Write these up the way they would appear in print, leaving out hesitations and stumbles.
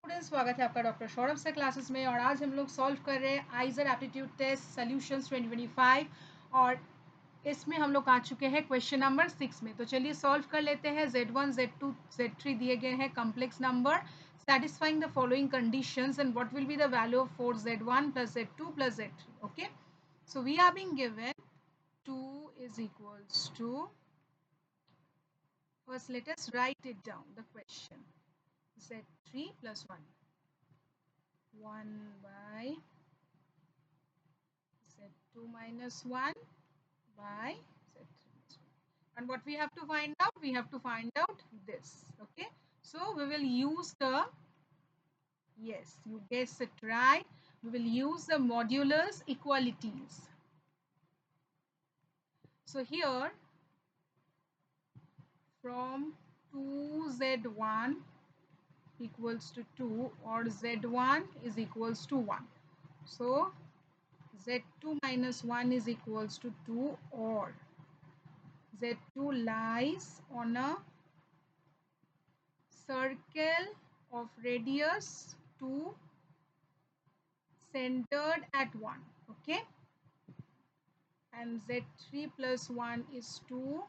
Students, स्वागत है आपका डॉक्टर सौरभ से क्लासेस में। और आज हम लोग सॉल्व कर रहे हैं आइजर एप्टीट्यूड टेस्ट सॉल्यूशंस 2025 और इसमें हम लोग आ चुके हैं क्वेश्चन नंबर 6 में। तो चलिए सॉल्व कर लेते हैं। Z1 Z2 Z3 दिए गए हैं complex number satisfying the following conditions and what will be the value of 4Z1 plus Z2 plus Z3. Okay, so we are being given 2 is equals to, first let us write it down, the question Z3 plus 1 by Z2 minus 1 by Z3 minus 1. And what we have to find out? We have to find out this. Okay. So we will use the, yes, you guessed it right. We will use the modulus equalities. So here from 2Z1 equals to 2 or Z1 is equals to 1. So Z2 minus 1 is equals to 2 or Z2 lies on a circle of radius 2 centered at 1. Okay. And Z3 plus 1 is 2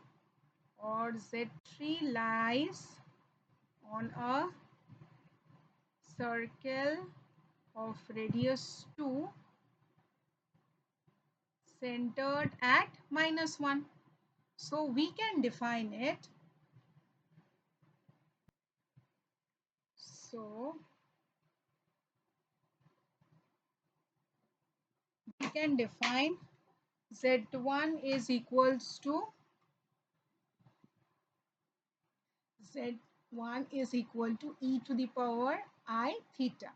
or Z3 lies on a circle of radius 2 centered at minus 1. So we can define it. So we can define Z1 is equals to Z1 is equal to e to the power I theta,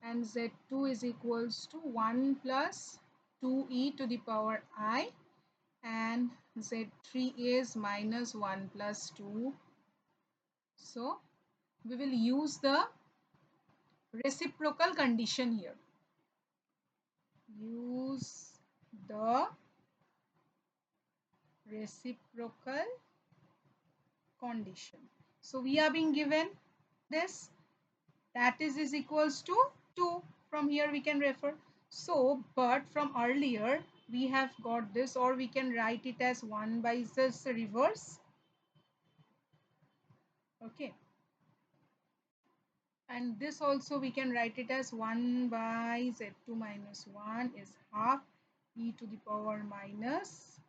and Z2 is equals to 1 plus 2e to the power I, and Z3 is minus 1 plus 2. So we will use the reciprocal condition here. Use the reciprocal condition. So we are being given this, that is equals to 2. From here we can refer. So but from earlier we have got this, or we can write it as 1 by this reverse. Okay, and this also we can write it as 1 by Z2 minus 1 is half e to the power minus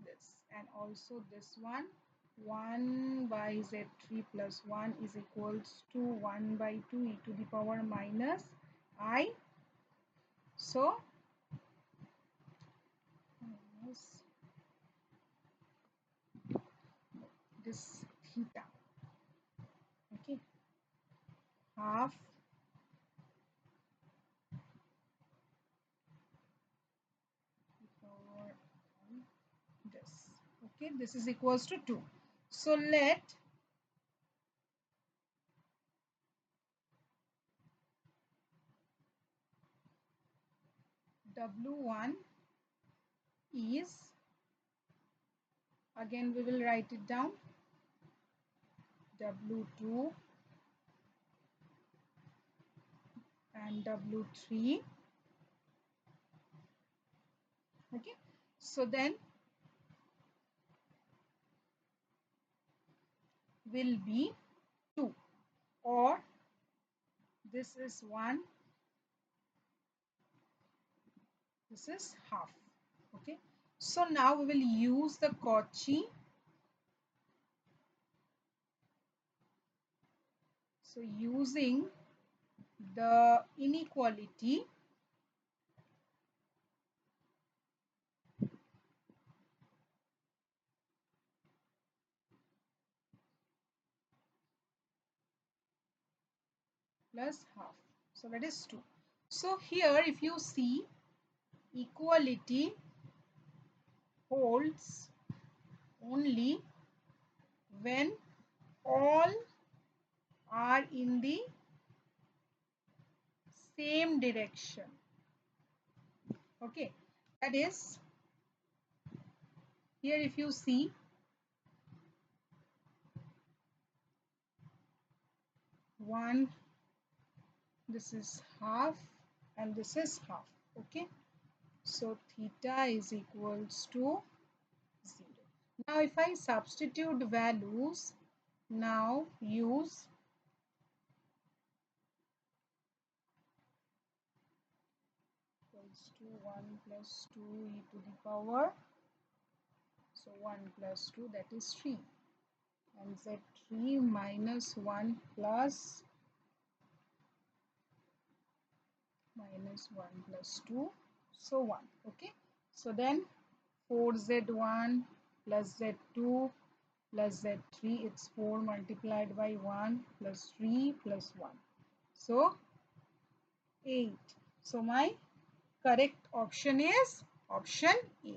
this, and also this one 1 by Z3 plus 1 is equals to 1 by 2 e to the power minus I. So this theta, okay, half power this, okay, this is equals to 2. So let W1 is, again we will write it down, W2 and W3. Okay, so then will be 2, or this is 1, this is half. Okay, so now we will use the Cauchy. So using the inequality, plus half, so that is 2. So here if you see, equality holds only when all are in the same direction. Okay, that is, here if you see, 1, this is half, and this is half. Okay, so theta is equals to 0. Now if I substitute values, now use equals to 1 plus 2 e to the power, so 1 plus 2, that is 3, and z3 minus 1 plus 1 plus 2, so 1. Okay, so then 4z1 plus z2 plus z3, it's 4 multiplied by 1 plus 3 plus 1, so 8. So my correct option is option A.